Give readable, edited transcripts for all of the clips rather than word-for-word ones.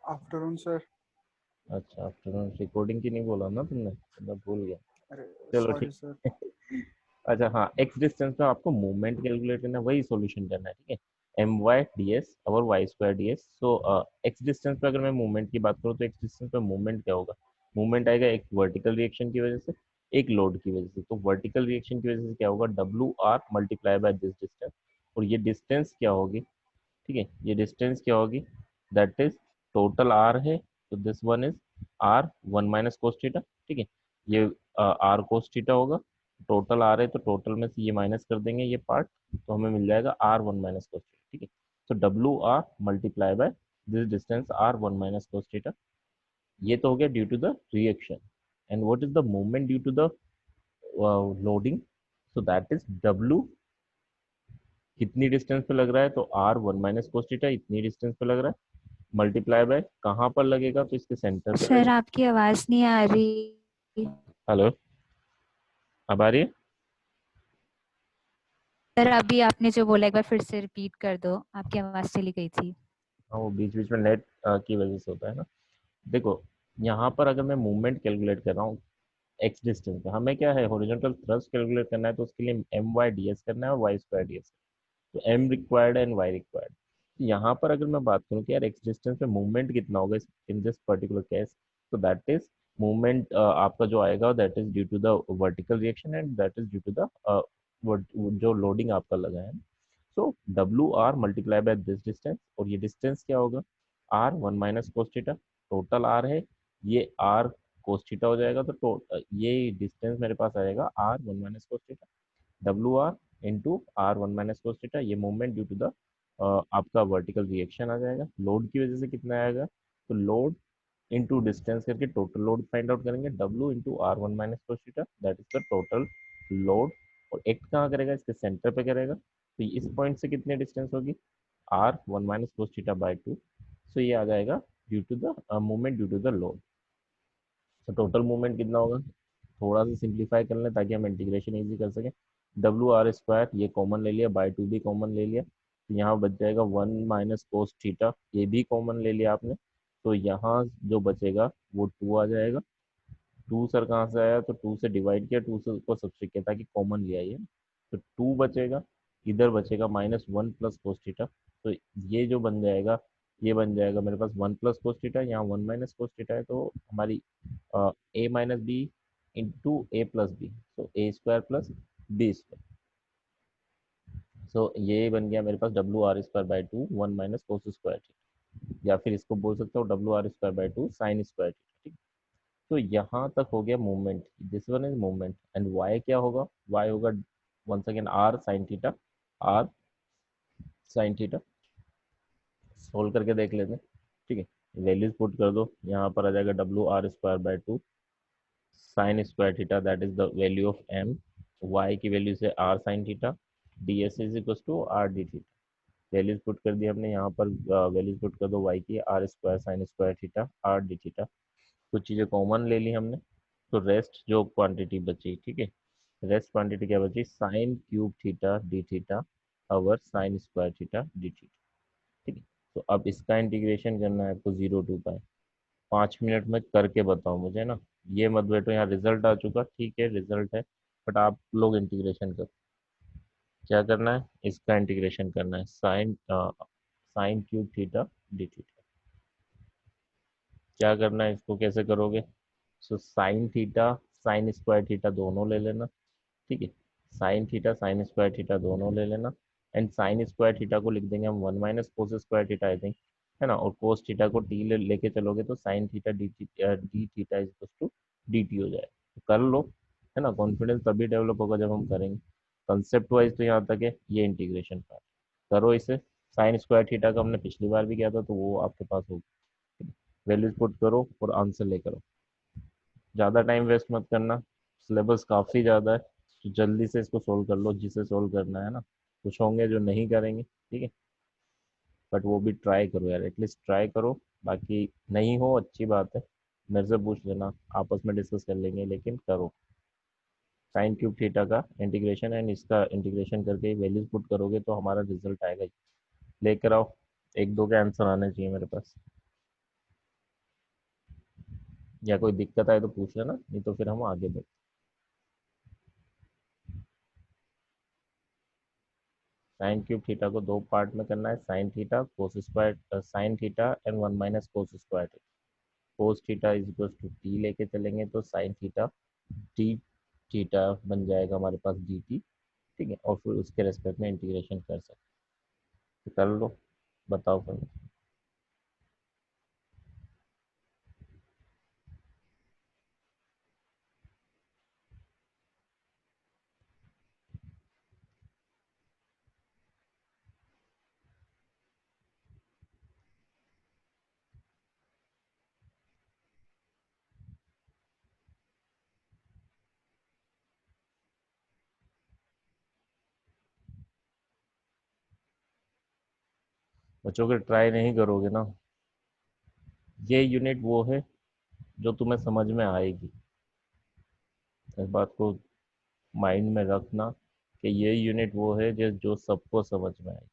Afternoon sir. अच्छा, afternoon recording की नहीं बोला ना तुमने, मैं भूल गया। अरे चलो सॉरी ठीक। सर। अच्छा हाँ, एक्स डिस्टेंस पे आपको मूवमेंट कैलकुलेट करना है, वही सॉल्यूशन करना है, ठीक है। एम वाई डी एस और वाई स्क्वायर डी एस। सो एक्स डिस्टेंस पे अगर मैं मूवमेंट की बात करूँ तो एक्स डिस्टेंस पे मूवमेंट क्या होगा? मूवमेंट आएगा एक वर्टिकल रिएक्शन की वजह से, एक लोड की वजह से। तो वर्टिकल रिएक्शन की वजह से क्या होगा? W R multiply by this distance. और ये डिस्टेंस क्या होगी? ठीक है, ये डिस्टेंस क्या होगी? दैट इज टोटल आर है, तो this one is R one minus cos theta. ठीक है, ये आर कोस थीटा होगा। टोटल आर है तो टोटल में से ये माइनस कर देंगे ये पार्ट, तो हमें मिल जाएगा R one minus cos theta. ठीक है, तो W R multiply by this distance R one minus cos theta. ये तो हो गया due to the reaction. And what is the movement due to the loading? So that is W कितनी distance पे लग रहा है, तो R one minus cos theta इतनी डिस्टेंस पे लग रहा है, मल्टीप्लाई बाय कहाँ पर लगेगा, तो इसके सेंटर पे सर लगेगा। आपकी आवाज नहीं आ रही। हेलो, अब आ रही है? सर अभी आपने जो बोला एक बार फिर से रिपीट कर दो, आपकी आवाज चली गई थी। हाँ, वो बीच बीच में नेट की वजह से होता है ना। देखो, यहाँ पर अगर मैं मूवमेंट कैलकुलेट कर रहा हूँ एक्स डिस्टेंस पे, हमें क्या है, हॉरिजॉन्टल थ्रस्ट कैलकुलेट करना है, तो उसके लिए एम वाई डी एस करना है और वाई स्क्वायर डी एस। तो M required and Y required. यहाँ पर अगर मैं बात करूँ कि यार एक्स डिस्टेंस पे मूवमेंट कितना होगा इन दिस पर्टिकुलर केस, तो दैट इज मूवमेंट आपका जो आएगा that is due to the vertical reaction and that is due to the जो लोडिंग आपका लगा है। So W R multiply by this distance, और ये डिस्टेंस क्या होगा? R one minus cos theta. Total R है, ये आर कोस थीटा हो जाएगा, तो ये डिस्टेंस मेरे पास आएगा R one minus cos theta. W R into R one minus cos theta, ये मूवमेंट ड्यू टू द आपका वर्टिकल रिएक्शन आ जाएगा। लोड की वजह से कितना आएगा, तो लोड इंटू डिस्टेंस करके टोटल लोड फाइंड आउट करेंगे, W into R one minus cos theta, that is the total load. और एक्ट कहाँ करेगा? इसके सेंटर पे करेगा, तो इस पॉइंट से कितनी डिस्टेंस होगी? R one minus cos theta by two. So ये आ जाएगा due to the movement due to the load. तो टोटल मूवमेंट कितना होगा? थोड़ा सा सिंप्लीफाई कर लें ताकि हम इंटीग्रेशन इजी कर सकें। डब्ल्यू आर स्क्वायर ये कॉमन ले लिया, बाई टू भी कॉमन ले लिया, तो यहाँ बच जाएगा वन माइनस कोस थीटा, ये भी कॉमन ले लिया आपने, तो यहाँ जो बचेगा वो टू आ जाएगा। टू सर कहाँ से आया? तो टू से डिवाइड किया, टू से को सब्सट्रैक्ट किया ताकि कॉमन लिया ये, तो टू बचेगा। इधर बचेगा minus one plus cos theta, तो ये जो बन जाएगा, ये बन जाएगा मेरे पास वन प्लस कोस थीटा, यहाँ वन माइनस कोस थीटा है, तो हमारी A minus B into A plus B, तो A square plus B square. So ये बन गया मेरे पास W R square by two one minus cos square theta, या फिर इसको बोल सकते हो W R square by two sine square theta. ठीक, तो यहाँ तक हो गया movement, this one is movement. And Y क्या होगा? वाई होगा once again R sine theta, R sine theta. Solve करके देख लेते हैं, ठीक है। वैल्यूज पुट कर दो, यहाँ पर आ जाएगा W R square by two sine square theta, that is the value of M. Y की वैल्यू से R sine theta, D S is equal to R D theta. Values put कर दी हमने यहाँ पर, वैल्यूज पुट कर दो Y की, R square sine square theta R D theta. कुछ चीज़ें कॉमन ले ली हमने, तो रेस्ट जो क्वांटिटी बची, ठीक है, रेस्ट क्वांटिटी क्या बची? Sine cube theta D theta over sine square theta D theta. ठीक है, तो अब इसका इंटीग्रेशन करना है आपको 0 to पाई। 5 मिनट में करके बताओ मुझे ना, ये मत बैठो यहाँ रिजल्ट आ चुका, ठीक है रिजल्ट है, बट आप लोग इंटीग्रेशन करो। क्या करना है? इसका इंटीग्रेशन करना है, sine sine cube theta D theta. क्या करना है, इसको कैसे करोगे? So sine theta sine square theta दोनों ले लेना, ठीक है, sine theta sine square theta दोनों ले लेना। एंड साइन स्क्वायर थीटा को लिख देंगे हम one minus cos square theta, I think, है ना। और कोस थीटा को टी लेके चलोगे तो sine theta D theta is to D T हो जाए। तो कर लो, है ना। कॉन्फिडेंस तभी डेवलप होगा जब हम करेंगे। कंसेप्ट वाइज तो यहाँ तक है, ये इंटीग्रेशन पार्ट करो इसे। साइन स्क्वायर थीटा का हमने पिछली बार भी किया था, तो वो आपके पास होगा। वैल्यूज पुट करो और आंसर लेकर आओ। ज़्यादा टाइम वेस्ट मत करना, सिलेबस काफ़ी ज़्यादा है, तो जल्दी से इसको सोल्व कर लो जिसे सोल्व करना है ना। कुछ होंगे जो नहीं करेंगे, ठीक है, बट वो भी ट्राई करो यार, एटलीस्ट ट्राई करो। बाकी नहीं हो अच्छी बात है, मेरे से पूछ लेना, आपस में डिस्कस कर लेंगे, लेकिन करो। साइन क्यूब थीटा का इंटीग्रेशन एंड इसका इंटीग्रेशन करके वैल्यूज पुट करोगे तो हमारा रिजल्ट आएगा ही। लेकर आओ, एक दो के आंसर आने चाहिए मेरे पास। या कोई दिक्कत आए तो पूछ लेना, नहीं तो फिर हम आगे बढ़ते। साइन क्यूब थीटा को दो पार्ट में करना है, sine theta cos square, sine theta and 1 - cos square theta. Cos theta is equal to T लेके चलेंगे तो साइन थीटा डी थीटा बन जाएगा हमारे पास डी टी। ठीक है, और फिर उसके रेस्पेक्ट में इंटीग्रेशन कर सकते हैं। कर लो, बताओ फिर। बच्चों के ट्राई नहीं करोगे ना, ये यूनिट वो है जो तुम्हें समझ में आएगी। इस बात को माइंड में रखना कि ये यूनिट वो है जो सबको समझ में आएगी।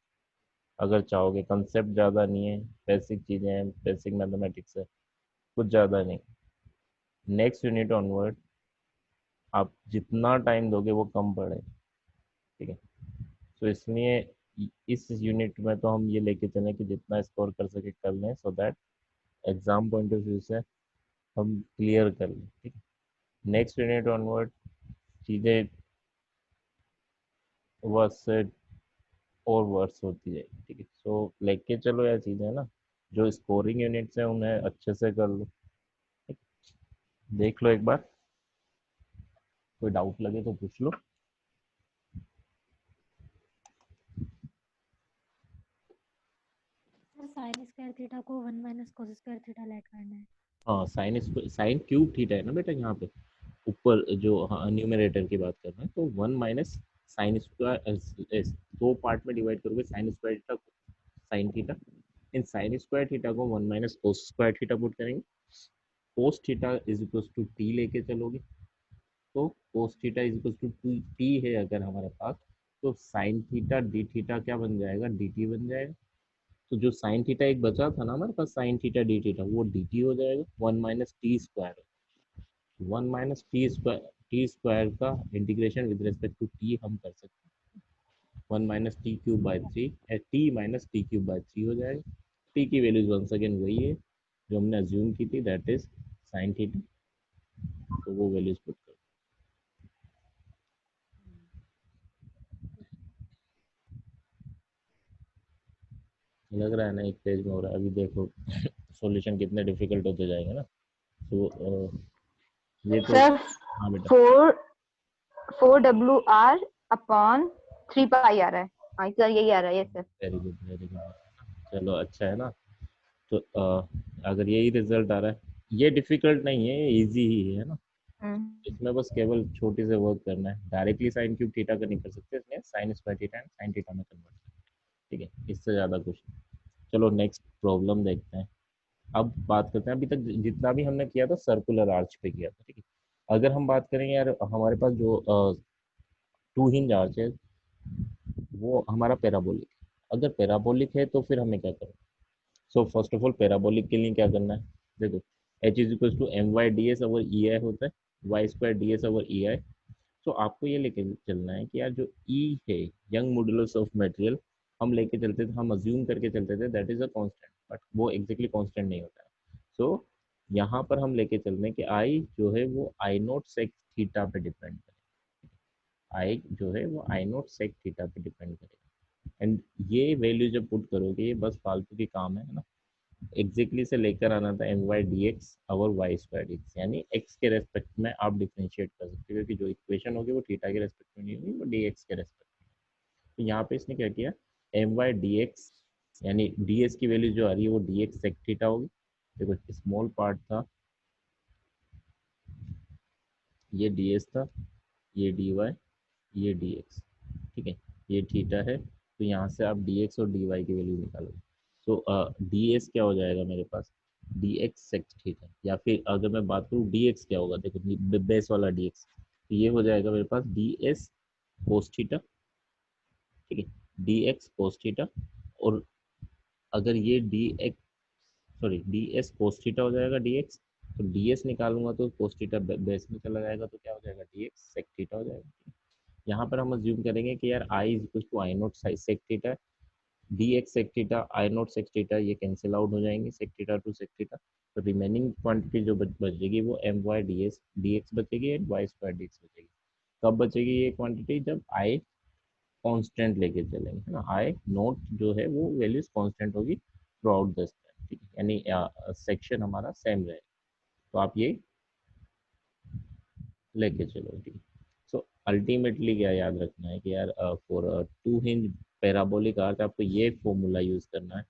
अगर चाहोगे, कंसेप्ट ज़्यादा नहीं है, बेसिक चीज़ें हैं, बेसिक मैथमेटिक्स है, कुछ ज़्यादा नहीं। नेक्स्ट यूनिट ऑनवर्ड आप जितना टाइम दोगे वो कम पड़े। ठीक है, तो इसलिए इस यूनिट में तो हम ये लेके चलें कि जितना स्कोर कर सके कर लें, so that exam point of view से हम क्लियर कर लें। ठीक है, नेक्स्ट यूनिट ऑनवर्ड चीज़ें वर्स से और वर्स होती जाएगी। ठीक है, सो लेके चलो यार चीज़ें ना, जो स्कोरिंग यूनिट्स हैं उन्हें अच्छे से कर लो। ठीक, देख लो एक बार, कोई डाउट लगे तो पूछ लो। सर साइन स्क्वायर थीटा को 1 - कोस स्क्वायर थीटा लेट करना है। हाँ, साइन क्यूब थीटा है ना बेटा यहाँ पे, ऊपर जो, हाँ, न्यूमरेटर की बात कर रहे हैं, तो 1 - साइन स्क्वायर, दो पार्ट में डिवाइड करोगे साइन स्क्वायर थीटा को, साइन थीटा। इन साइन स्क्वायर थीटा को 1 - कोस स्क्वायर थीटा पुट करेंगे। Cos theta is equal to T लेके चलोगे तो cos theta is equal to T है अगर हमारे पास, तो साइन थीटा डी थीटा क्या बन जाएगा, डी टी बन जाएगा। तो जो साइन थीटा एक बचा था ना हमारे पास, साइन थीटा डी थीटा, वो डी टी हो जाएगा। 1 - टी स्क्वायर, 1 - टी स्क्वायर का integration with respect to T हम कर सकते हैं। 1 - T cube by 3, T - T cube by 3 हो जाएगा। टी की वैल्यूज वंस अगेन वही है जो हमने अज्यूम की थी, दैट इज साइन थीटा। तो वो वैल्यूज पुट कर, लग रहा है ना एक पेज में हो रहा है। अभी देखो सॉल्यूशन कितने डिफिकल्ट होते जाएंगे ना। तो ये तो, सर हाँ बेटा, 4WR/3 पाई आ रहा है। हाँ सर, यही आ रहा है। Yes sir. Very good very good. चलो अच्छा है ना। तो अगर यही रिजल्ट आ रहा है, ये डिफिकल्ट नहीं है, ये इजी ही है ना। इसमें बस केवल छोटी से वर्क करना है, डायरेक्टली साइन क्यूब थीटा का नहीं कर सकते, इसमें sign square theta and sine theta में कन्वर्ट। ठीक है, इससे ज़्यादा कुछ नहीं। चलो नेक्स्ट प्रॉब्लम देखते हैं। अब बात करते हैं, अभी तक जितना भी हमने किया था सर्कुलर आर्च पे किया था। ठीक है, अगर हम बात करेंगे यार, हमारे पास जो टू हिंज आर्च है वो हमारा पैराबोलिक है। अगर पैराबोलिक है तो फिर हमें क्या करना है? So first of all parabolic के लिए क्या करना है, देखो, H is equal to M Y D S over E I होता है, Y square D S over E I. तो आपको ये लेके चलना है कि यार जो ई है, यंग मॉडुलस ऑफ मटेरियल, हम लेके चलते थे, हम अज्यूम करके चलते थे that is a constant, but वो एग्जैक्टली कांस्टेंट नहीं होता है। सो यहाँ पर हम लेके चलते हैं कि आई जो है वो आई नॉट सेक थीटा पे डिपेंड करेगा। आई जो है वो आई नॉट सेक थीटा पे डिपेंड करेगा। एंड ये वैल्यू जब पुट करोगे, ये बस फालतू की काम है ना। एग्जैक्टली से लेकर आना था एम वाई डी एक्स और वाई स्क्वायर डी एक्स, यानी एक्स के रेस्पेक्ट में आप डिफ्रेंशिएट कर सकते हो, क्योंकि जो इक्वेशन होगी वो थीटा के रेस्पेक्ट में नहीं होगी, वो डी एक्स के रेस्पेक्ट में। तो यहाँ पे इसने क्या किया, एम वाई डी एक्स, यानी डी एस की वैल्यू जो आ रही है वो डी एक्स सेक थीटा होगी। देखो स्मॉल पार्ट था, ये डी एस था, ये डी वाई, ये डी एक्स। ठीक है, ये थीटा है, तो यहाँ से आप डी एक्स और डी वाई की वैल्यू निकालोगे। तो डी एस क्या हो जाएगा मेरे पास, डी एक्स सेक थीटा, या फिर अगर मैं बात करूँ डी एक्स क्या होगा, देखो बेस वाला डी एक्स, तो ये हो जाएगा मेरे पास डी एस कोस थीटा। ठीक है, डी एक्स कोस थीटा। और अगर ये D x, sorry D S cos theta हो जाएगा डी एक्स, तो ds निकालूंगा तो cos थीटा बेस में चला जाएगा, तो क्या हो जाएगा dx sec थीटा हो जाएगा। यहाँ पर हम अज्यूम करेंगे कि यार i is equal to I naught sec थीटा, dx sec थीटा आई नोट sec थीटा ये कैंसिल आउट हो जाएंगे, sec थीटा टू sec थीटा, तो रिमेनिंग क्वांटिटी जो बचेगी वो my ds dx बचेगी एंड y स्क्वायर dx बचेगी। कब बचेगी ये क्वांटिटी? जब i कांस्टेंट लेके चलेंगे, है ना। आई नोट जो है वो वैल्यूज कांस्टेंट होगी थ्रू आउट द स्पैन, ठीक है, यानी सेक्शन हमारा सेम रहे, तो आप ये लेके चलो, ठीक है। सो अल्टीमेटली क्या याद रखना है कि यार for two hinge parabolic arch आपको ये फॉर्मूला यूज करना है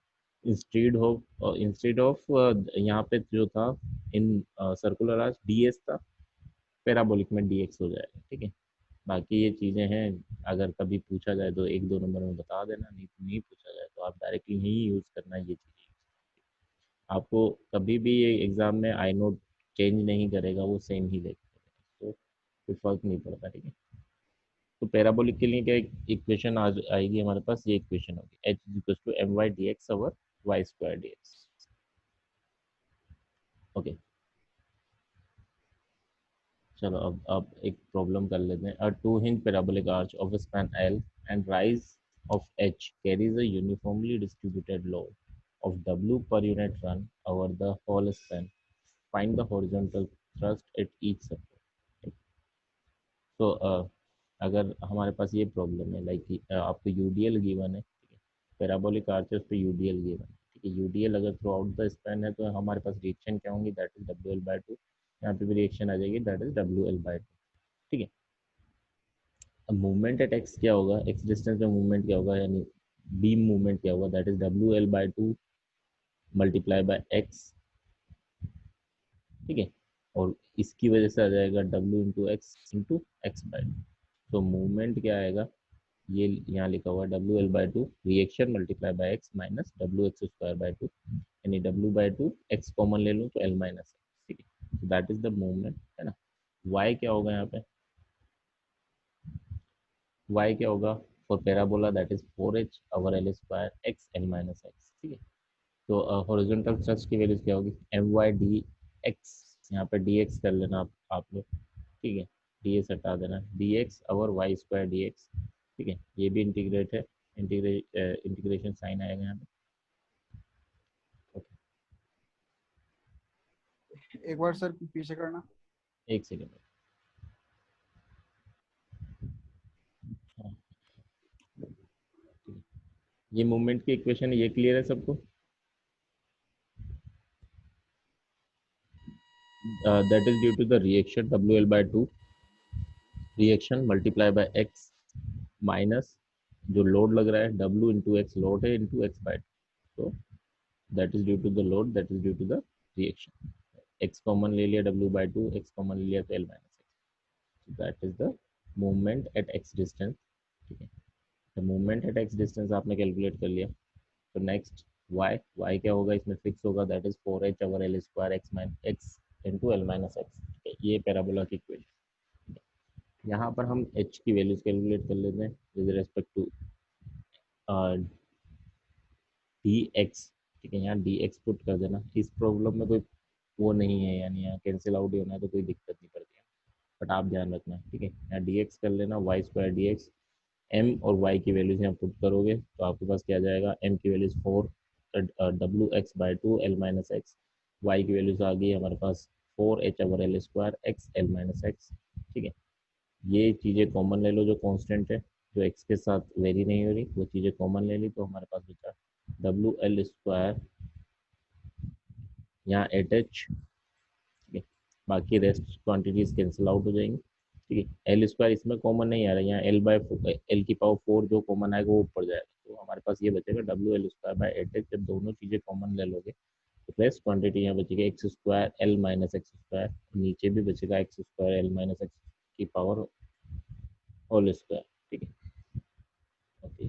इंस्टेड ऑफ यहाँ पे जो था इन सर्कुलर आर्च ds था, पैराबोलिक में dx हो जाएगा, ठीक है। बाकी ये चीज़ें हैं, अगर कभी पूछा जाए तो एक दो नंबर में बता देना, नहीं तो नहीं पूछा जाए तो आप डायरेक्टली यही यूज़ करना है ये चीज़ें। आपको कभी भी ये एग्ज़ाम में आई नोट चेंज नहीं करेगा, वो सेम ही लेगा, तो कोई फर्क नहीं पड़ता, ठीक है। तो पैराबोलिक के लिए क्या इक्वेशन आएगी हमारे पास, ये इक्वेशन होगी h is equal to M Y D X over Y square D X. Okay, चलो अब एक प्रॉब्लम कर लेते हैं। A two hinge parabolic arch of span L and rise of H carries a uniformly distributed load of W per unit run over the whole span. Find the horizontal thrust at each support. तो अगर हमारे पास ये problem है, like आपको UDL given है, ठीक है, parabolic arches पे यूडीएल गिवन है, ठीक है। यूडीएल अगर थ्रू आउट द स्पैन है तो हमारे पास रिएक्शन क्या होंगी, that is W L by to. यहाँ पे भी रिएक्शन आ जाएगी, that is W L by to, ठीक है। अब मूवमेंट एट एक्स क्या होगा, एक्स डिस्टेंस में मूवमेंट क्या होगा, यानी बीम मूवमेंट क्या होगा, that is W L by two multiply by X, ठीक है। और इसकी वजह से आ जाएगा W into X by two. तो मूवमेंट क्या आएगा, ये यहाँ लिखा हुआ है W L by two reaction multiply by X minus W X square by two, यानी W by two X common ले लूँ तो एल माइनस, ठीक है। तो दैट इज द मूवमेंट, है ना। वाई क्या होगा यहाँ पे, y क्या होगा for parabola, that is 4h over L square X L minus X, ठीक है। तो हॉरिजॉन्टल थ्रस्ट की वैल्यूज क्या होगी, एम वाई डी एक्स, यहाँ पे डी एक्स कर लेना आप लोग, ठीक है, डी एस हटा देना, D X over Y square D X, ठीक है। ये भी इंटीग्रेट है, इंटीग्रेशन साइन आएगा यहाँ पे। एक बार सर पीछे करना। एक सेकेंड, हाँ, ये मूवमेंट की इक्वेशन है, ये क्लियर है सबको। That is due to the reaction W L by two reaction multiply by X minus जो लोड लग रहा है W इंटू एक्स लोड है इंटू एक्स बाई टू, तो that is due to the load, that is due to the reaction. X common ले लिया, W by two X common ले लिया तो L minus X, that is the movement at X distance, ठीक है। तो movement at X distance आपने calculate कर लिया, तो नेक्स्ट y क्या होगा, इसमें फिक्स होगा, that is 4h over L square x minus x into L minus x, ये पैराबोला की इक्वेशन। यहाँ पर हम h की वैल्यूज कैलकुलेट कर लेते हैं विद रेस्पेक्ट टू dx, ठीक है। यहाँ dx पुट कर देना, इस प्रॉब्लम में कोई वो नहीं है, यानी यहाँ कैंसिल आउट ही होना है तो कोई दिक्कत नहीं पड़ती है, बट आप ध्यान रखना, ठीक है। यहाँ dx कर लेना, Y square D X, M और y की वैल्यूज यहाँ पुट करोगे तो आपके पास क्या जाएगा, m की values 4 W X by two L minus X, Y की वैल्यूज आ गई हमारे पास 4h over L square X L minus X, ठीक है। ये चीज़ें कॉमन ले लो जो कांस्टेंट है, जो x के साथ वेरी नहीं हो रही, वो चीज़ें कॉमन ले ली, तो हमारे पास बचा डब्ल्यू एल स्क्वायर, यहाँ 8h, ठीक है। बाकी रेस्ट क्वांटिटीज कैंसिल आउट हो जाएंगी, ठीक है। एल स्क्वायर इसमें कॉमन नहीं आ रहा है, यहाँ एल बाई एल की पावर 4 जो कॉमन आएगा वो ऊपर जाएगा, तो हमारे पास ये बचेगा W L square by 8h। जब दोनों चीज़ें कॉमन ले लोगे तो रेस्ट क्वांटिटी यहाँ बचेगी x square L minus x square, नीचे भी बचेगा x square L minus x की पावर होल स्क्वायर, ठीक है। ओके,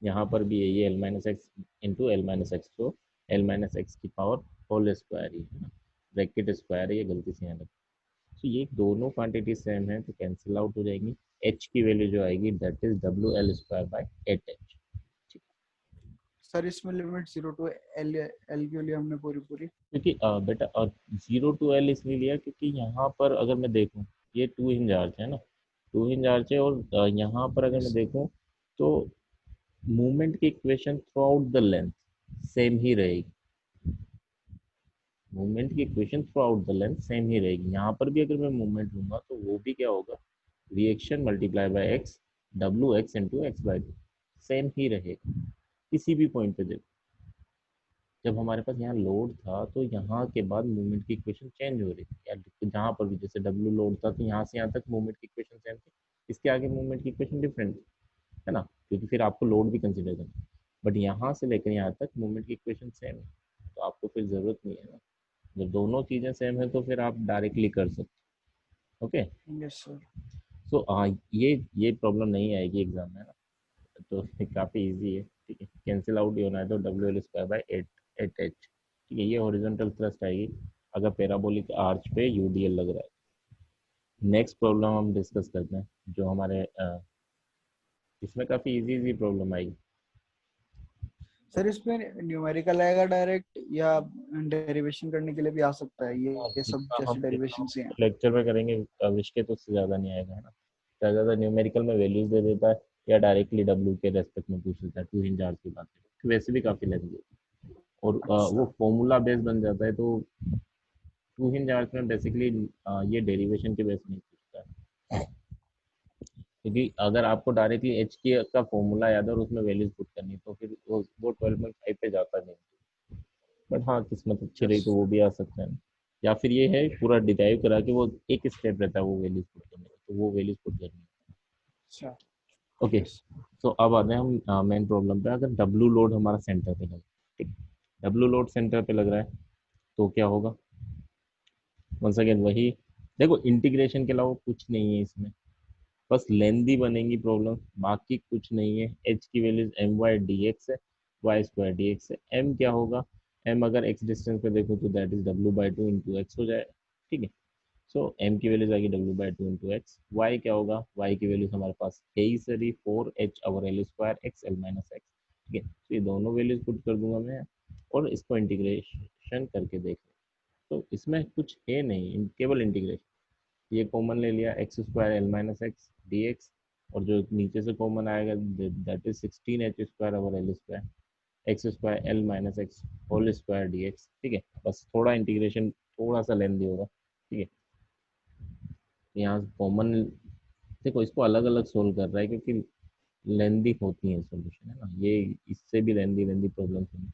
यहाँ पर भी यही L minus x into L minus x, तो एल माइनस एक्स की पावर होल स्क्वायर ही है ना, ब्रैकेट स्क्वायर है, ये गलती से यहाँ लगी। तो ये दोनों क्वांटिटी सेम है तो कैंसिल आउट हो जाएंगी, एच की वैल्यू जो आएगी that is W L square by 8h। Sir इसमें लिमिट 0 टू एल एल के लिए हमने पूरी पूरी। क्योंकि बेटा 0 to L इसलिए लिया क्योंकि यहाँ पर अगर मैं देखूँ ये 2 हिंज आर्च है ना, 2 हिंज आर्च है, और यहाँ पर अगर मैं देखूँ तो मूवमेंट की equation throughout the length same ही रहेगी। मूवमेंट की equation throughout the length same ही रहेगी। यहाँ पर भी अगर मैं मूवमेंट लूंगा तो वो भी क्या होगा, reaction multiply by X, W X into X by two, same ही रहेगा किसी भी पॉइंट पे। देखो जब हमारे पास यहाँ लोड था तो यहाँ के बाद मूवमेंट की इक्वेशन चेंज हो रही थी, या जहाँ पर भी जैसे डब्ल्यू लोड था तो यहाँ से यहाँ तक मूवमेंट की इक्वेशन सेम थी, इसके आगे मूवमेंट की इक्वेशन डिफरेंट है ना, क्योंकि फिर आपको लोड भी कंसिडर करना। बट यहाँ से लेकर यहाँ तक मूवमेंट की इक्वेशन सेम है, तो आपको फिर ज़रूरत नहीं है ना। जब दोनों चीज़ें सेम है तो फिर आप डायरेक्टली कर सकते। Okay, yes sir. सो ये प्रॉब्लम नहीं आएगी एग्जाम में ना, तो काफ़ी इजी है। ठीक है, कैंसिल आउट होना है तो W L square by eight H. ठीक है, ये हॉरिजॉन्टल थ्रस्ट आएगी अगर पैराबोलिक आर्च पे यूडीएल लग रहा है। नेक्स्ट प्रॉब्लम हम डिस्कस करते हैं जो हमारे इसमें काफ़ी इजी प्रॉब्लम आएगी। सर इसमें न्यूमेरिकल आएगा डायरेक्ट या डेरिवेशन करने के लिए भी आ सकता है? ये सब जैसे डेरिवेशन से हैं। लेक्चर में करेंगे विश के, तो उससे ज़्यादा नहीं आएगा है ना। ज़्यादा न्यूमेरिकल में वैल्यूज दे देता है या डायरेक्टली डब्ल्यू के रेस्पेक्ट में पूछ लेता है, 2 हिंज आर्च की बात है, वैसे भी काफ़ी लेंथी है और वो फॉर्मूला बेस बन जाता है। तो 2 हिंज आर्च में बेसिकली ये डेरिवेशन के बेस नहीं पूछता है, क्योंकि अगर आपको डायरेक्टली एच की का फॉर्मूला याद है और उसमें वैल्यूज पुट करनी तो फिर वो 12.5 पे जाता नहीं। बट हाँ, किस्मत अच्छी रही तो वो भी आ सकता है ना। या फिर ये है पूरा डिराइव करा के वो एक स्टेप रहता है वो वैल्यूज पुट करने का, तो वो वैल्यूज पुट करनी है। अच्छा। ओके, तो अब आते हैं हम मेन प्रॉब्लम पे। अगर डब्ल्यू लोड हमारा सेंटर पे लगा, ठीक, डब्ल्यू लोड सेंटर पे लग रहा है तो क्या होगा। वंस अगेन वही, देखो इंटीग्रेशन के अलावा कुछ नहीं है इसमें, बस लेंदी बनेगी प्रॉब्लम, बाकी कुछ नहीं है। एच की values M Y D X है, वाई स्क्वायर डी एक्स है। एम क्या होगा, एम अगर एक्स डिस्टेंस पे देखो तो that is W by two into X हो जाएगा। ठीक है, सो एम की वैल्यूज आएगी W by two into X. Y क्या होगा, वाई की वैल्यूज हमारे पास है ही सरी 4h over L square X L minus X. ठीक है, तो ये दोनों वैल्यूज पुट कर दूंगा मैं और इसको इंटीग्रेशन करके देख, तो इसमें कुछ है नहीं, केवल इंटीग्रेशन। ये कॉमन ले लिया, X square L minus X D X, और जो नीचे से कॉमन आएगा that is 16h square over L square X square L minus X whole square D X. ठीक है, बस थोड़ा इंटीग्रेशन थोड़ा सा लेंदी होगा। ठीक है, यहाँ कॉमन, देखो इसको अलग अलग सोल्व कर रहा है क्योंकि लेंदी होती है सॉल्यूशन है ना, ये इससे भी लेंदी लेंदी प्रॉब्लम है।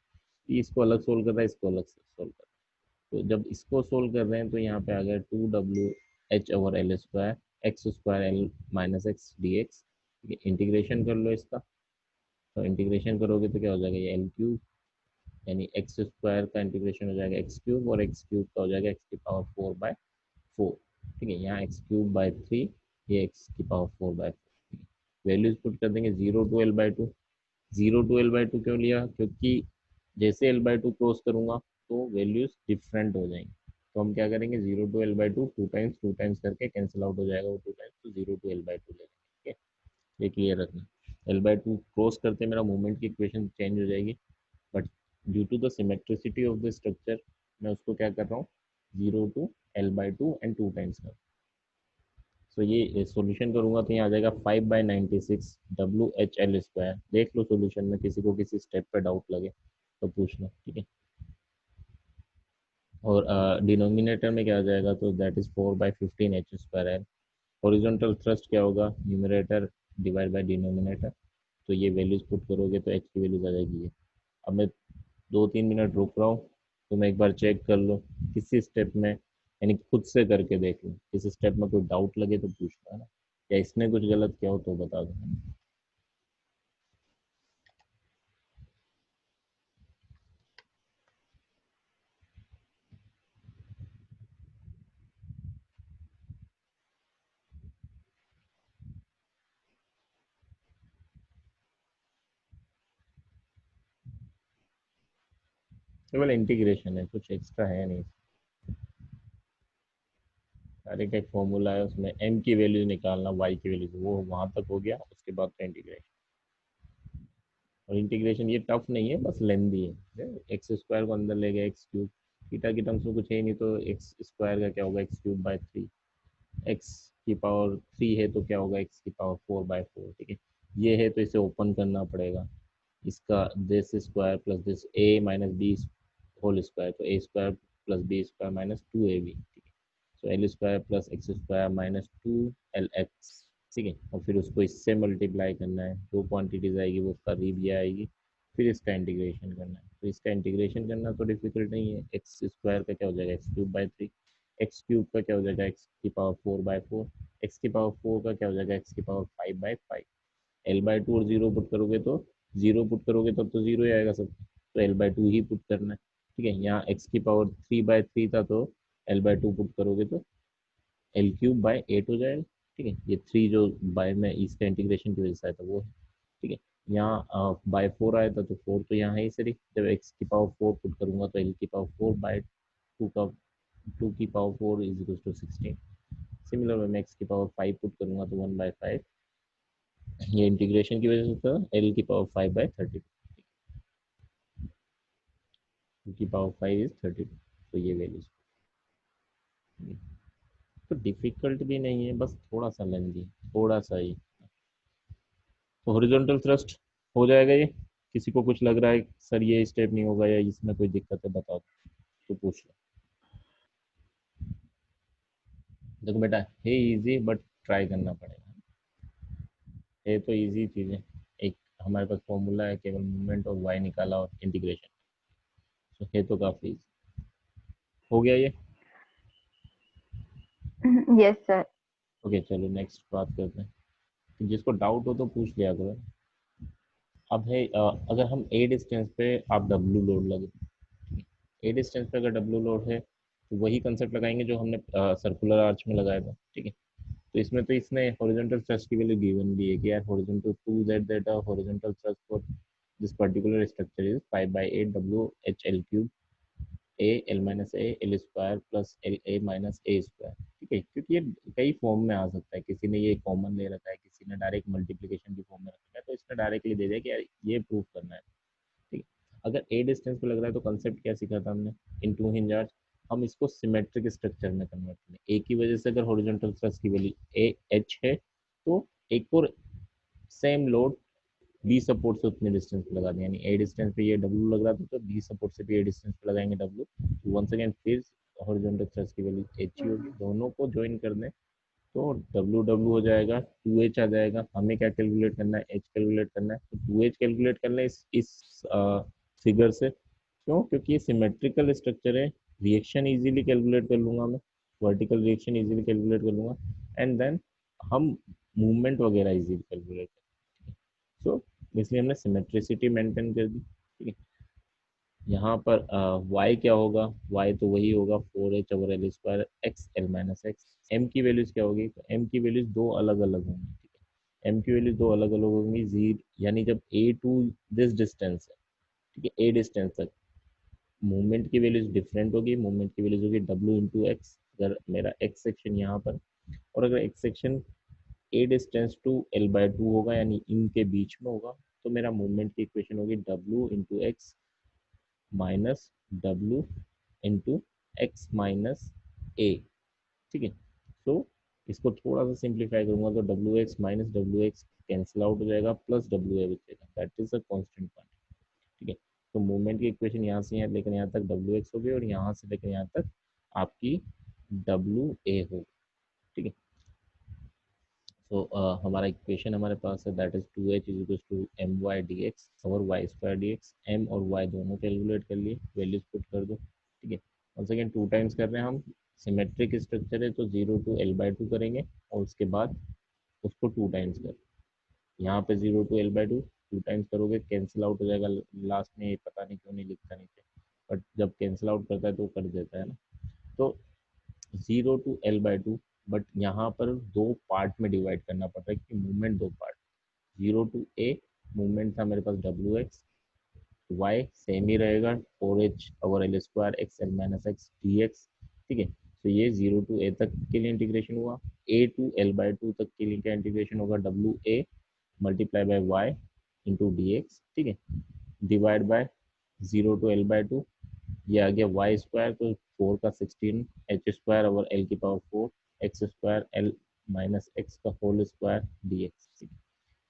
इसको अलग सोल्व कर रहा है, इसको अलग सोल्व कर रहा है। तो जब इसको सोल्व कर रहे हैं तो यहाँ पे आ गया 2WH over L square X square L minus X D X. ठीक है, इंटीग्रेशन कर लो इसका, तो इंटीग्रेशन करोगे तो क्या हो जाएगा, ये एल क्यूब, यानी एक्स स्क्वायर का इंटीग्रेशन हो जाएगा एक्स क्यूब, और एक्स क्यूब का हो जाएगा एक्स की पावर 4/4। ठीक है, यहाँ एक्स क्यूब बाई 3, ये एक्स की पावर 4/4। वैल्यूज पुट कर देंगे 0 to L/2। 0 to L/2 क्यों लिया, क्योंकि जैसे L/2 क्रॉस करूंगा तो वैल्यूज डिफरेंट हो जाएंगी। तो हम क्या करेंगे, 0 to L/2 टू टाइम्स करके कैंसिल आउट हो जाएगा वो 2 टाइम्स, तो 0 to L/2 ले लेंगे। ठीक है, ये क्लियर रखना। L/2 क्रॉस करते मेरा मूवमेंट की इक्वेशन चेंज हो जाएगी, but due to the symmetricity of the structure मैं उसको क्या कर रहा हूँ, 0 to L/2 एंड 2 टाइम्स का। सो ये सॉल्यूशन करूंगा तो यहाँ आ जाएगा 5/96 WHL स्क्वायर। देख लो सॉल्यूशन में, किसी को किसी स्टेप पे डाउट लगे तो पूछना। ठीक है, और डिनोमिनेटर में क्या आ जाएगा, तो दैट इज 4/15 H स्क्वायर है। हॉरिजॉन्टल थ्रस्ट क्या होगा, न्यूमरेटर डिवाइड बाय डिनोमिनेटर। तो ये वैल्यूज पुट करोगे तो एच की वैल्यूज आ जाएगी ये। अब मैं 2-3 मिनट रुक रहा हूँ, तुम एक बार चेक कर लो किसी स्टेप में, यानी खुद से करके देख लो, किसी स्टेप में कोई डाउट लगे तो पूछना है ना, या इसने कुछ गलत किया हो तो बता दो। केवल इंटीग्रेशन है, कुछ एक्स्ट्रा है नहीं। डायरेक्ट एक फॉर्मूला है, उसमें एम की वैल्यू निकालना, वाई की वैल्यू, वो वहां तक हो गया, उसके बाद तो इंटीग्रेशन। और इंटीग्रेशन ये टफ नहीं है, बस लेंदी है। एक्स स्क्वायर को अंदर ले गया, एक्स क्यूब, थीटा की टर्म्स में कुछ है ही नहीं, तो एक्स स्क्वायर का क्या होगा, एक्स क्यूब बाय 3, एक्स की पावर 3 है तो क्या होगा, एक्स की पावर 4/4। ठीक है, ये है तो इसे ओपन करना पड़ेगा, इसका this square plus this A minus B whole square, तो A square plus B square minus 2ab। ठीक है, तो L square plus X square minus 2lx। ठीक है, और फिर उसको इससे मल्टीप्लाई करना है, जो क्वांटिटीज आएगी वो उसका रिब ये आएगी, फिर इसका इंटीग्रेशन करना है। तो इसका इंटीग्रेशन करना तो डिफिकल्ट नहीं है, एक्स स्क्वायर का क्या हो जाएगा, x cube by 3, x cube का क्या हो जाएगा, एक्स की पावर 4/4, एक्स की पावर 4 का क्या हो जाएगा, एक्स की पावर 5/5। L/2 और 0 पुट करोगे तो 0 पुट करोगे तब तो 0 ही आएगा सब, तो L/2 ही पुट करना है। ठीक है, यहाँ x की पावर 3/3 था तो L/2 पुट करोगे तो L³/8 हो जाएगा। ठीक है, ये 3 जो बाय में इसका इंटीग्रेशन की वजह से आया था वो है। ठीक है, यहाँ बाय 4 आया था तो 4 तो यहाँ है ही सही, जब x की पावर 4 पुट करूंगा तो L/4/2 का 2 की power 4 is equal to 16। Similar way में x की पावर 5 पुट करूंगा तो 1/5, ये इंटीग्रेशन की वजह से था, L की पावर 5/32, 2 की पावर 5 इज 32, तो ये वैल्यूज। तो डिफिकल्ट भी नहीं है, बस थोड़ा सा लेंदी, थोड़ा सा ही। तो हॉरिजॉन्टल थ्रस्ट हो जाएगा ये। किसी को कुछ लग रहा है सर ये स्टेप नहीं होगा या इसमें कोई दिक्कत है बताओ तो पूछ लो। देखो बेटा है इजी, बट ट्राई करना पड़ेगा। है तो इजी चीज़ है, एक हमारे पास फॉर्मूला है, केवल मूवमेंट और वाई निकाला और इंटीग्रेशन, तो है तो काफ़ी easy। हो गया ये। Yes sir. ओके चलो नेक्स्ट बात करते हैं। तो जिसको डाउट हो तो पूछ लिया करो। अब है अगर हम ए डिस्टेंस पे आप डब्ल्यू लोड लगे, ए डिस्टेंस पे अगर डब्ल्यू लोड है तो वही कंसेप्ट लगाएंगे जो हमने सर्कुलर आर्च में लगाया था। ठीक है, तो इसमें तो इसने हॉरिजॉन्टल थ्रस्ट की वैल्यू गिवन भी है कि यार horizontal 2z that horizontal thrust for this particular structure is 5/8 WHL³ A L minus A L square plus L A minus A square. ठीक है, क्योंकि ये कई फॉर्म में आ सकता है, किसी ने ये कॉमन ले रखा है, किसी ने डायरेक्ट मल्टीप्लिकेशन की फॉर्म में रखा है, तो इसने डायरेक्टली दे दिया कि यार ये प्रूफ करना है। ठीक है, अगर ए डिस्टेंस पे लग रहा है तो कंसेप्ट क्या सीखा था हमने, इन टू हिंज आर्च हम इसको सिमेट्रिक स्ट्रक्चर में कन्वर्ट करें। ए की वजह से अगर हॉरिजॉन्टल थ्रस्ट की वैल्यू ए एच है तो एक और सेम लोड बी सपोर्ट से उतने डिस्टेंस पे लगा दें, यानी ए डिस्टेंस पे ये डब्ल्यू लग रहा था तो बी सपोर्ट से भी ए डिस्टेंस पे लगाएंगे डब्ल्यू, तो वंस अगेन फिर हॉरिजॉन्टल थ्रस्ट की वैल्यू एच ही होगी। दोनों को ज्वाइन कर दें तो डब्ल्यू डब्ल्यू हो जाएगा, 2h आ जाएगा। हमें क्या कैलकुलेट करना है, एच कैलकुलेट करना है, तो 2h कैलकुलेट करना है इस फिगर से। क्यों, क्योंकि ये सिमेट्रिकल स्ट्रक्चर है, रिएक्शन इजीली कैलकुलेट कर लूंगा मैं, वर्टिकल रिएक्शन इजीली कैलकुलेट कर लूंगा, एंड देन हम मूवमेंट वगैरह इजीली कैलकुलेट कर, सो इसलिए हमने सिमेट्रिसिटी मेंटेन कर दी। ठीक है, यहाँ पर y क्या होगा, y तो वही होगा 4h/L² x l minus x. m की वैल्यूज क्या होगी, तो m की वैल्यूज दो अलग अलग होंगी। ठीक है, m की वैल्यूज दो अलग अलग होंगी, जीरो यानी जब a टू दिस डिस्टेंस है, ठीक है, a डिस्टेंस तक मूवमेंट की वैल्यूज डिफरेंट होगी, मूवमेंट की वैल्यूज होगी w इंटू एक्स, अगर मेरा x सेक्शन यहाँ पर, और अगर x section a distance to L/2 होगा यानी इनके बीच में होगा, तो मेरा मूवमेंट की इक्वेशन होगी w into X minus w into X minus A. ठीक है, तो इसको थोड़ा सा सिंप्लीफाई करूंगा तो W X minus W X cancel out हो जाएगा, प्लस डब्ल्यू ए बचेगा, that is a constant quantity. ठीक है, तो मूवमेंट की इक्वेशन यहाँ से यहाँ लेकर यहाँ तक डब्ल्यू एक्स हो गई, और यहाँ से लेकर यहाँ तक आपकी डब्ल्यू ए हो। ठीक है, तो हमारा इक्वेशन हमारे पास है, that is 2h is equal to my dx और y स्क्वायर dx। m और y दोनों कैलकुलेट कर लिए, वैल्यूज पुट कर दो। ठीक है, once again 2 टाइम्स कर रहे हैं हम, सिमेट्रिक स्ट्रक्चर है तो 0 to L/2 करेंगे, और उसके बाद उसको 2 टाइम्स कर, यहाँ पे 0 to L/2 2 टाइम्स करोगे, कैंसिल आउट हो जाएगा लास्ट में, ये पता नहीं क्यों नहीं लिखता नीचे, बट जब कैंसिल आउट करता है तो कर देता है ना। तो 0 to L/2, बट यहाँ पर दो पार्ट में डिवाइड करना पड़ता है कि मूवमेंट दो पार्ट, 0 to A मूवमेंट था मेरे पास डब्ल्यू एक्स, वाई सेम ही रहेगा 4h/L² x L minus X D X. ठीक है, तो ये 0 to A तक के लिए इंटीग्रेशन हुआ, A to L/2 तक के लिए क्या इंटीग्रेशन होगा, W A multiply by Y into D X, ठीक है, डिवाइड बाय 0 to L/2, ये आ गया वाई स्क्वायर, तो 4 का 16 एच स्क्वायर ओवर एल की power 4 x square L minus x का होल स्क्वायर डी एक्स।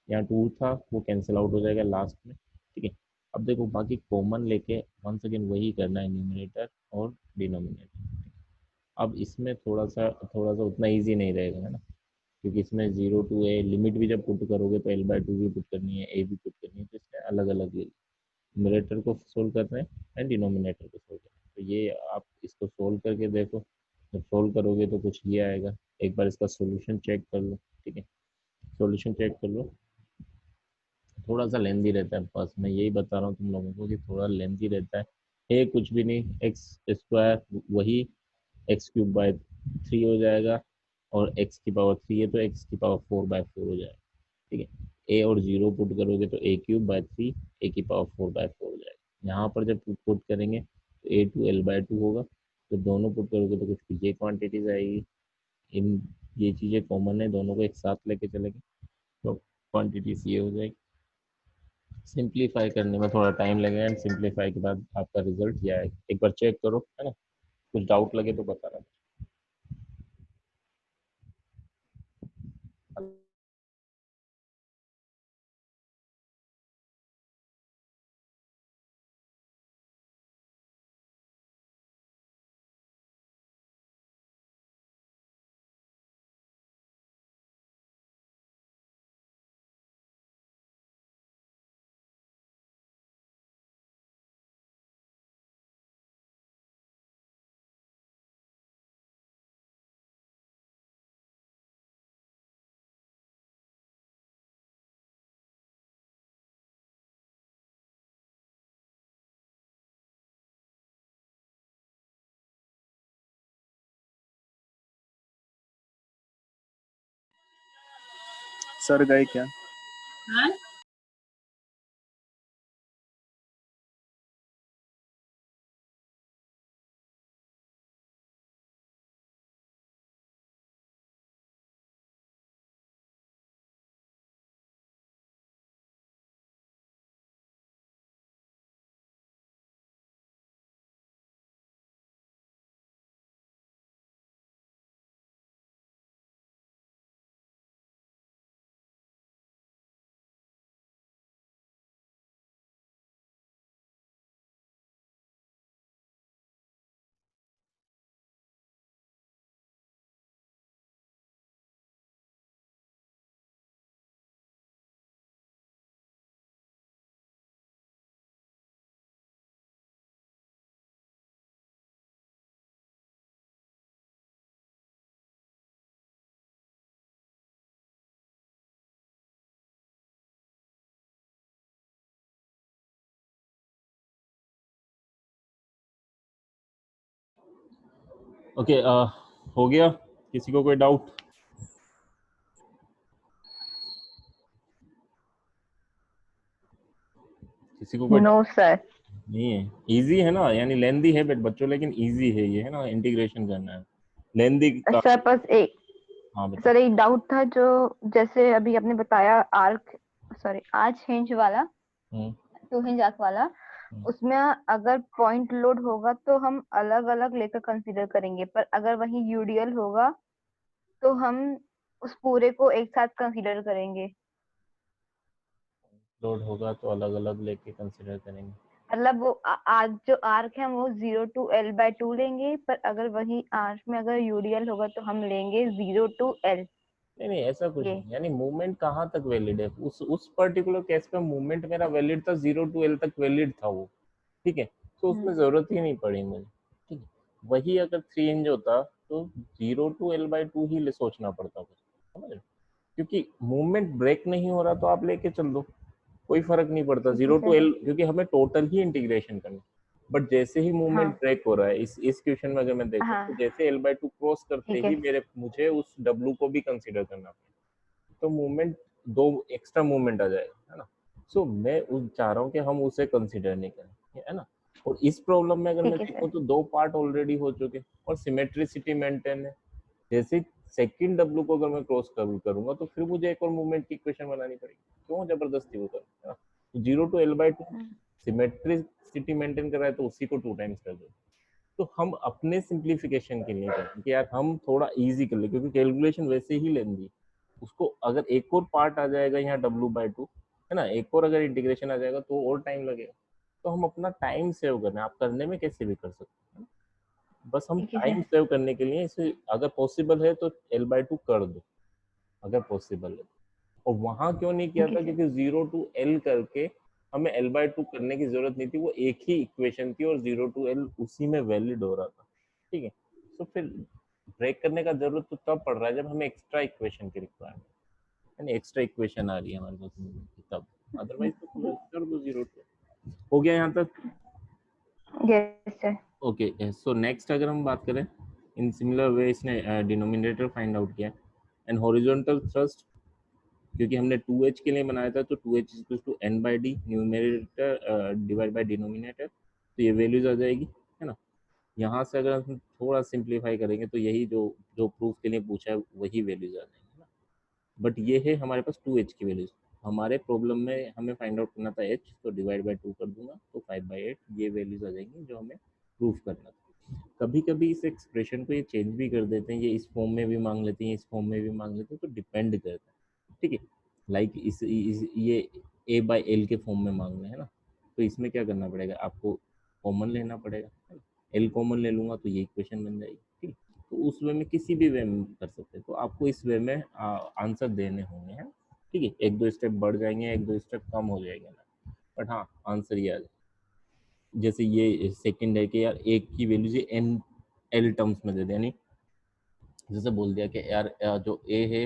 यहाँ 2 था वो कैंसिल आउट हो जाएगा लास्ट में, ठीक है। अब देखो बाकी कॉमन लेके वंस अगेन वही करना है, न्यूमरेटर और डिनोमिनेटर। अब इसमें थोड़ा सा उतना ईजी नहीं रहेगा, है ना, क्योंकि इसमें 0 to a लिमिट भी जब पुट करोगे तो L/2 भी पुट करनी है, a भी पुट करनी है, तो इसमें अलग अलग न्यूमरेटर को सोल्व कर रहे हैं एंड डिनोमिनेटर को सोल्व कर रहे हैं। तो ये आप इसको सोल्व करके देखो, जब सोल्व करोगे तो कुछ ये आएगा। एक बार इसका सॉल्यूशन चेक कर लो, ठीक है, सॉल्यूशन चेक कर लो। थोड़ा सा लेंदी रहता है, बस मैं यही बता रहा हूँ तुम लोगों को कि थोड़ा लेंदी रहता है। ए कुछ भी नहीं, एक्स स्क्वायर वही एक्स क्यूब बाय 3 हो जाएगा, और एक्स की पावर 3 है तो एक्स की पावर 4/4 हो जाएगा, ठीक है। ए और 0 पुट करोगे तो ए क्यूब बाय 3 ए की पावर 4/4 हो जाएगा। यहाँ पर जब पुट करेंगे तो ए टू L/2 होगा, तो दोनों पुट करोगे तो कुछ ये क्वांटिटीज आएगी। इन ये चीज़ें कॉमन है, दोनों को एक साथ लेके चलेंगे तो क्वांटिटीज ये हो जाएगी। सिंप्लीफाई करने में थोड़ा टाइम लगेगा एंड सिंप्लीफाई के बाद आपका रिजल्ट ये आएगा। एक बार चेक करो, है ना, कुछ डाउट लगे तो बताना। सर गए क्या? ओके, हो गया? किसी को कोई डाउट? किसी को कोई नो सर। नहीं है? इजी है ना, यानी लेंदी है बट बच्चों, लेकिन इजी है ये, है ना, इंटीग्रेशन करना है। लेंदी का सर बस एक हाँ बता। सर एक डाउट था, जो जैसे अभी आपने बताया आर्च हिंज वाला, हम्म, 2 हिंज आर्क वाला, उसमें अगर पॉइंट लोड होगा तो हम अलग अलग लेकर कंसीडर करेंगे, पर अगर वही यूडीएल होगा तो हम उस पूरे को एक साथ कंसीडर करेंगे। लोड होगा तो अलग अलग लेके कंसिडर करेंगे। मतलब वो जो आर्क है वो 0 to L/2 लेंगे, पर अगर वही आर्क में अगर यूडीएल होगा तो हम लेंगे 0 to L। नहीं ऐसा कुछ ये नहीं, यानी मूवमेंट कहाँ तक वैलिड है, उस पर्टिकुलर केस पे मूवमेंट मेरा वैलिड था, 0 to L तक वैलिड था वो, ठीक है, तो उसमें जरूरत ही नहीं पड़ी मुझे, ठीक है। वही अगर 3 इंच होता तो 0 to L/2 ही सोचना पड़ता कुछ, समझ रहे हो? क्योंकि मूवमेंट ब्रेक नहीं हो रहा तो आप लेके चल दो, कोई फर्क नहीं पड़ता। ठीक है 0 to सर। L, क्योंकि हमें टोटल ही इंटीग्रेशन करना, बट जैसे ही मूवमेंट हाँ ब्रेक हो रहा है, इस क्वेश्चन में अगर मैं देखूं तो हाँ जैसे L/2 क्रॉस करते ठीक ही है। मुझे उस W को भी कंसीडर करना पड़ेगा, तो मूवमेंट 2 एक्स्ट्रा मूवमेंट आ जाएगा, है ना। सो मैं चाह रहा हूँ कि हम उसे कंसीडर नहीं करें, है ना। और इस प्रॉब्लम में अगर मैं ठीक है देखूँ सर। तो 2 पार्ट ऑलरेडी हो चुके और सिमेट्रिसिटी मेंटेन है। जैसे सेकंड डब्ल्यू को अगर मैं क्रॉस करूंगा तो फिर मुझे एक और मूवमेंट की इक्वेशन बनानी पड़ेगी, क्यों जबरदस्ती वो करूं, है ना। तो 0 to L/2 सिमेट्रिसिटी मेंटेन कर रहा है तो उसी को 2 टाइम्स कर दो। तो हम अपने सिंप्लीफिकेशन के लिए करते हैं कि यार हम थोड़ा इजी कर ले, क्योंकि कैलकुलेशन वैसे ही लेंदी, उसको अगर एक और पार्ट आ जाएगा यहाँ W/2, है ना, एक और अगर इंटीग्रेशन आ जाएगा तो और टाइम लगेगा। तो हम अपना टाइम सेव करना है, आप करने में कैसे भी कर सकते हैं, बस हम ठीक है टाइम सर। सेव करने के लिए इसे अगर पॉसिबल है तो L/2 कर दो, अगर पॉसिबल है। और वहां क्यों नहीं किया ओके था, सर। क्योंकि 0 to L करके हमें L/2 करने की जरूरत नहीं थी, वो एक ही इक्वेशन थी और 0 to L उसी में वैलिड हो रहा था, ठीक है। तो फिर ब्रेक करने का जरूरत तो तब पड़ रहा है जब हमें एक्स्ट्रा इक्वेशन की रिक्वायरमेंट, यानी एक्स्ट्रा इक्वेशन आ रही है हमारे पास तब, अदरवाइज तो कर दो 0 to। हो गया यहाँ तक? Yes sir. Okay, so next अगर हम बात करें, इन सिमिलर वे इसने डिनोमिनेटर फाइंड आउट किया एंड हॉरिजॉन्टल थ्रस्ट, क्योंकि हमने 2h के लिए बनाया था तो 2h = n/d, numerator divide by denominator, तो ये वैल्यूज आ जाएगी, है ना। यहाँ से अगर हम थोड़ा सिंप्लीफाई करेंगे तो यही जो जो प्रूफ के लिए पूछा है वही वैल्यूज आ जाएंगे ना। बट ये है हमारे पास 2h की वैल्यूज, हमारे प्रॉब्लम में हमें फाइंड आउट करना था h, तो डिवाइड बाय 2 कर दूंगा तो 5/8 ये वैल्यूज आ जाएंगी जो हमें प्रूफ करना था। कभी कभी इस एक्सप्रेशन को ये चेंज भी कर देते हैं, ये इस फॉर्म में भी मांग लेते हैं, इस फॉर्म में भी मांग लेते हैं, तो डिपेंड करता है, ठीक है। लाइक ये A/L के फॉर्म में मांगना है ना, तो इसमें क्या करना पड़ेगा, आपको कॉमन लेना पड़ेगा, है ना। L कॉमन ले लूंगा तो ये इक्वेशन बन जाएगी, ठीक है। तो उस वे में किसी भी वे में कर सकते हैं, तो आपको इस वे में आंसर देने होंगे, हैं, ठीक है। 1-2 स्टेप बढ़ जाएंगे, 1-2 स्टेप कम हो जाएंगे ना, बट हाँ आंसर ये आ जाए। जैसे ये सेकंड है कि यार एक की वैल्यू से L टर्म्स में दे दे, यानी जैसे बोल दिया कि यार जो A है,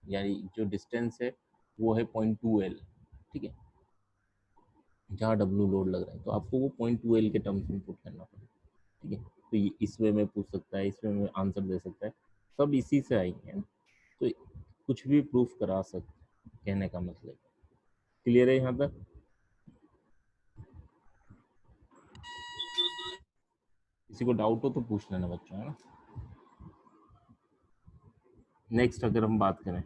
यानी जो डिस्टेंस है वो है 0.2L, ठीक है, जहाँ W लोड लग रहा है, तो आपको वो 0.2L के टर्म्स में पुट करना पड़ेगा, ठीक है। तो ये इस वे में पूछ सकता है, इस वे में आंसर दे सकता है, सब इसी से आएंगे, है ना। तो कुछ भी प्रूफ करा सकते, कहने का मतलब क्लियर है यहाँ तक? किसी को डाउट हो तो पूछ लेना बच्चों, है ना। नेक्स्ट अगर हम बात करें,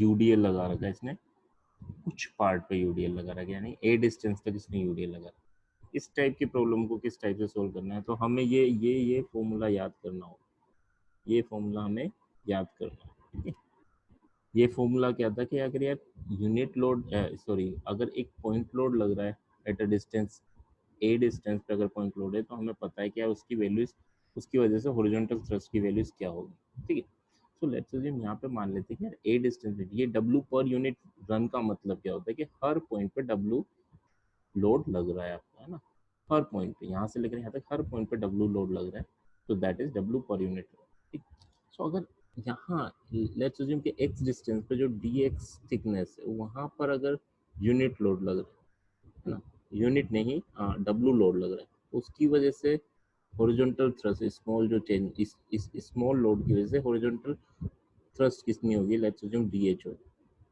UDL लगा रखा है इसने, कुछ पार्ट पे UDL लगा रखा है, यानी A डिस्टेंस तक इसने UDL लगा रखा है। इस टाइप की प्रॉब्लम को किस टाइप से सोल्व करना है, तो हमें ये फॉर्मूला याद करना होगा, ये फॉर्मूला हमें याद करना है, ठीक है। ये फॉर्मूला क्या था कि अगर यार यूनिट लोड अगर एक पॉइंट लोड लग रहा है at a distance A distance पे, अगर पॉइंट लोड है तो हमें पता है कि यार उसकी वैल्यूज, उसकी वजह से हॉरिजॉन्टल थ्रस्ट की वैल्यूज क्या होगी, ठीक है। सो लेट्स अज्यूम यहाँ पे मान लेते हैं कि यार A डिस्टेंस पे ये W पर यूनिट रन का मतलब क्या होता है कि हर पॉइंट पे W लोड लग रहा है आपका, है ना। हर पॉइंट पे, यहाँ से लेकर यहाँ तक हर पॉइंट पे W लोड लग रहा है, तो that is W per unit, ठीक। सो अगर यहाँ लेट्स अज्यूम कि x डिस्टेंस पे जो dx थिकनेस है वहाँ पर अगर यूनिट लोड लग रहा है ना, यूनिट नहीं W लोड लग रहा है, उसकी वजह से हॉरिजॉन्टल थ्रस्ट स्मॉल जो चेंज इस स्मॉल लोड की वजह से हॉरिजॉन्टल थ्रस्ट कितनी होगी, लेट्स अज्यूम DH होगी।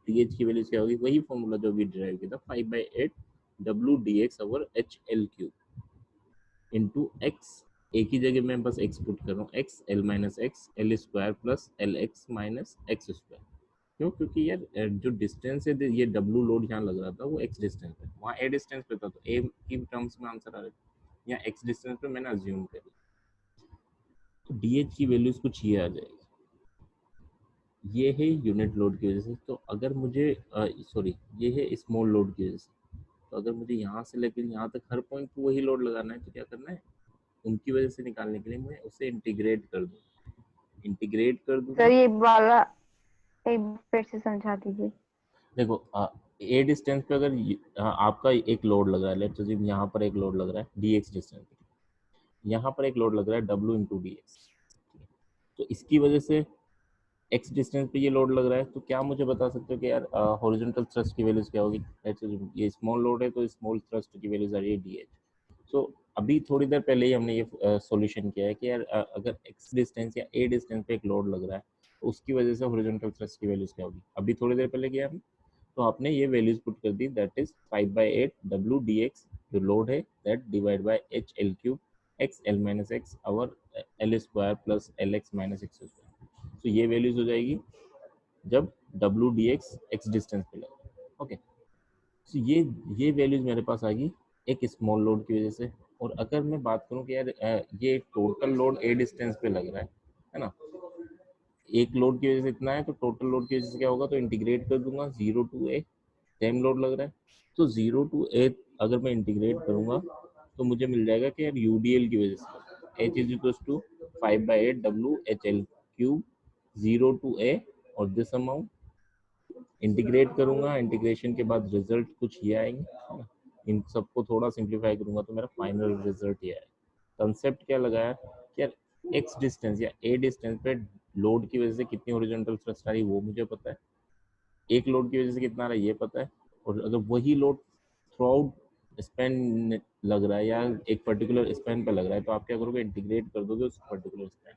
DH की वैल्यू क्या होगी, वही फॉर्मूला जो भी डिराइव किया था, 5/8 W dx over HL³ into x, एक ही जगह मैं बस x पुट कर रहा हूँ, x L minus x L square plus LX minus x square. क्यों, क्योंकि यार जो डिस्टेंस है ये W लोड यहाँ लग रहा था वो x डिस्टेंस पे, वहाँ A डिस्टेंस पे था तो A की टर्म्स में आंसर आ रहा है, यहाँ x डिस्टेंस पे मैंने अज्यूम कर लिया, तो DH की वैल्यूज कुछ ये आ जाएगी, ये है यूनिट लोड की वजह से। तो अगर मुझे ये है स्मॉल लोड की वजह से, तो अगर मुझे यहाँ से लेकर यहाँ तक हर पॉइंट पे वही लोड लगाना है तो क्या करना है, उनकी वजह से निकालने के लिए मैं उसे इंटीग्रेट कर दूंगा। सर ये वाला एक फिर से समझा दीजिए। देखो A डिस्टेंस पे अगर आपका एक लोड लग रहा है, लेट्स अज्यूम यहाँ पर एक लोड लग रहा है dx डिस्टेंस पे, यहाँ पर एक लोड लग रहा है W इंटू dx, तो इसकी वजह से x डिस्टेंस पे ये लोड लग रहा है, तो क्या मुझे बता सकते हो कि यार हॉरिजॉन्टल थ्रस्ट की वैल्यूज क्या होगी, लेट्स अज्यूम ये स्मॉल लोड है तो स्मॉल थ्रस्ट की वैल्यूज आ रही है dh। सो अभी थोड़ी देर पहले ही हमने ये सॉल्यूशन किया है कि यार अगर x डिस्टेंस या A डिस्टेंस पे एक लोड लग रहा है तो उसकी वजह से हॉरिजॉन्टल थ्रस्ट की वैल्यूज क्या होगी, अभी थोड़ी देर पहले किया हमने, तो आपने ये वैल्यूज पुट कर दी, दैट इज 5/8 W dx जो लोड है that divide by HL³ x L minus x over L square plus LX minus x square. तो ये वैल्यूज हो जाएगी जब डब्ल्यू डी एक्स डिस्टेंस पे लगा। ओके, तो ये वैल्यूज मेरे पास आ गई एक स्मॉल लोड की वजह से। और अगर मैं बात करूं कि यार ये टोटल लोड ए डिस्टेंस पे लग रहा है ना, एक लोड की वजह से इतना है, तो टोटल लोड की वजह से क्या होगा, तो इंटीग्रेट कर दूंगा 0 टू ए, सेम लोड लग रहा है, तो 0 टू ए अगर मैं इंटीग्रेट करूंगा तो मुझे मिल जाएगा कि यार यूडीएल की वजह से H is equal to 5/8 W H L cube 0 to A, और दिस अमाउंट इंटीग्रेट करूंगा, इंटीग्रेशन के बाद रिजल्ट कुछ ये आएंगे, है ना। इन सबको थोड़ा सिंप्लीफाई करूंगा तो मेरा फाइनल रिजल्ट ये आएगा। कंसेप्ट क्या लगाया कि यार एक्स डिस्टेंस या ए डिस्टेंस पे लोड की वजह से कितनी हॉरिजॉन्टल थ्रस्ट आ रही वो मुझे पता है, एक लोड की वजह से कितना आ रहा है ये पता है, और अगर वही लोड थ्रू आउट स्पैन लग रहा है या एक पर्टिकुलर स्पैन पे लग रहा है, तो आप क्या करोगे, इंटीग्रेट कर दोगे उस पर्टिकुलर स्पैन।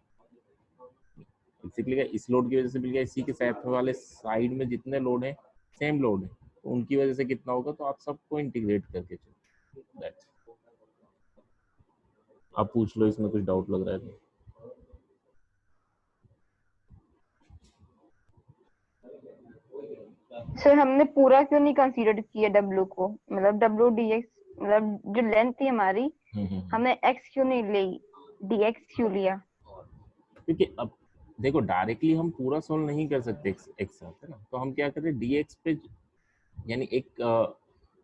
बेसिकली इस लोड की वजह से मिल गया, इसी के साथ वाले साइड में जितने लोड हैं सेम लोड है, तो उनकी वजह से कितना होगा, तो आप सबको इंटीग्रेट करके चलो। दैट्स, आप पूछ लो इसमें कुछ डाउट लग रहा है तो। सर हमने पूरा क्यों नहीं कंसीडर किया डब्ल्यू को, मतलब डब्ल्यू डी एक्स, मतलब जो लेंथ थी हमारी, हमने एक्स क्यों नहीं ली, डी एक्स क्यों लिया? क्योंकि अब देखो डायरेक्टली हम पूरा सोल्व नहीं कर सकते एक्स साथ, है ना, तो हम क्या कर रहे हैं डीएक्स पे, यानी एक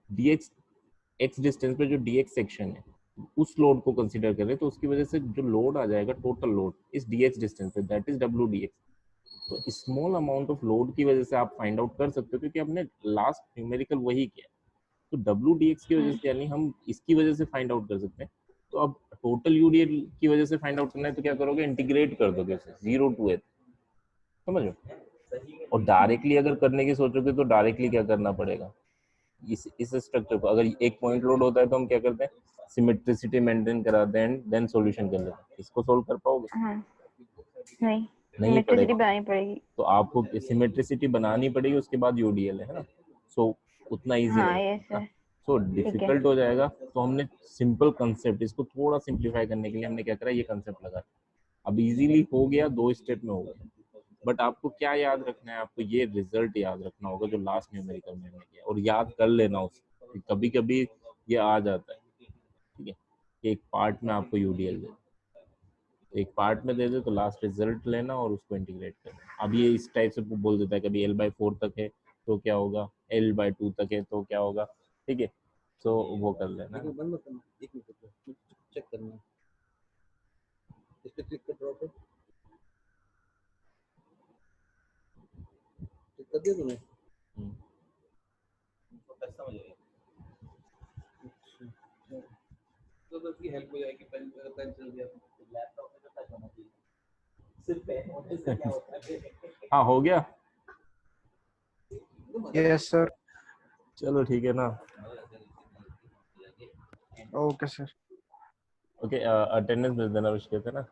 डीएक्स एक्स डिस्टेंस पे जो डीएक्स सेक्शन है उस लोड को कंसीडर कर रहे हैं, तो उसकी वजह से जो लोड आ जाएगा टोटल लोड इस डीएक्स डिस्टेंस पे, दैट इज डब्ल्यू डीएक्स। तो स्मॉल अमाउंट ऑफ लोड की वजह से आप फाइंड आउट कर सकते हो, क्योंकि हमने लास्ट न्यूमेरिकल वही किया, तो डब्ल्यू डीएक्स की वजह से यानी हम इसकी वजह से फाइंड आउट कर सकते हैं। तो अब टोटल यूडीएल की वजह से फाइंड आउट करना है तो क्या करोगे, इंटीग्रेट कर दोगे उसे 0 टू ए, समझ लो। और डायरेक्टली अगर करने की सोचोगे तो डायरेक्टली क्या करना पड़ेगा, इस स्ट्रक्चर को अगर एक पॉइंट लोड होता है तो हम क्या करते हैं, सिमेट्रिसिटी मेंटेन कराते हैं एंड देन सॉल्यूशन कर लेते हैं। इसको सोल्व कर पाओगे? नहीं, नहीं सिमेट्रिसिटी पड़ेगा, बनानी पड़ेगी। तो आपको सिमेट्रिसिटी बनानी पड़ेगी, उसके बाद यूडीएल है ना, सो उतना इजी हाँ नहीं यस सर, सो डिफिकल्ट हो जाएगा। तो हमने सिंपल कंसेप्ट, इसको थोड़ा सिंप्लीफाई करने के लिए हमने क्या करा, ये कंसेप्ट लगा। अब इजीली हो गया, 2 स्टेप में हो गया, बट आपको क्या याद रखना है, आपको ये रिजल्ट याद रखना होगा जो लास्ट न्यूमेरिकल में हमने किया, और याद कर लेना उसको, कभी कभी ये आ जाता है, ठीक है, कि एक पार्ट में आपको यूडीएल दे, एक पार्ट में दे दे तो लास्ट रिजल्ट लेना और उसको इंटीग्रेट करना। अब ये इस टाइप से बोल देता है कभी L/4 तक है तो क्या होगा, L/2 तक है तो क्या होगा, ठीक है, तो वो कर लेना। चेक करना इस पे क्लिक कर, ड्रॉप पे क्लिक कर दिया तूने, समझ गया, तो उसकी हेल्प हो जाएगी। पेन चल गया लैपटॉप में तो टच होना चाहिए, सिर्फ पेन होने से क्या होता है। हाँ हो गया, यस सर। चलो ठीक है ना, ओके सर। ओके, अटेंडेंस भेज देना विश कहते ना,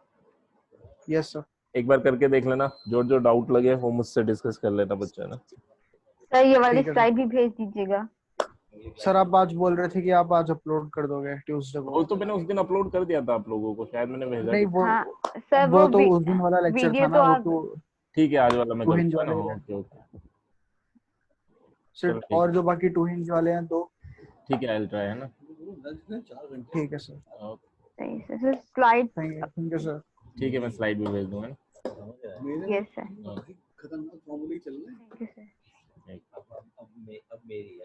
यस सर। एक बार करके देख लेना, जो जो डाउट लगे वो मुझसे डिस्कस कर लेना बच्चा ना। सर ये वाली ठीक है स्लाइड भी भेज दीजिएगा। सर आप आज बोल रहे थे कि आप आज अपलोड कर दोगे ट्यूसडे वो को। तो मैंने उस दिन अपलोड कर दिया था आप लोगों को, शायद मैंने भेजा नहीं भी। हाँ सर, वो तो उस दिन वाला लेक्चर वीडियो था तो ना, वो आप तो ठीक है, आज वाला मैं टू कर हिंज दूंगा ना। वाले ओके ओके, सर, चलो ठीक और जो बाकी टू हिंज वाले हैं दो। ठीक है, आई विल ट्राई, है ना। ठीक है सर। ओके, सही है sir, slide thank you sir. ठीक है, मैं स्लाइड भी भेज दूंगा ना। यस सर, खतरनाक फॉर्मूले चल रहे हैं। Thank you sir. ठीक। अब मेरी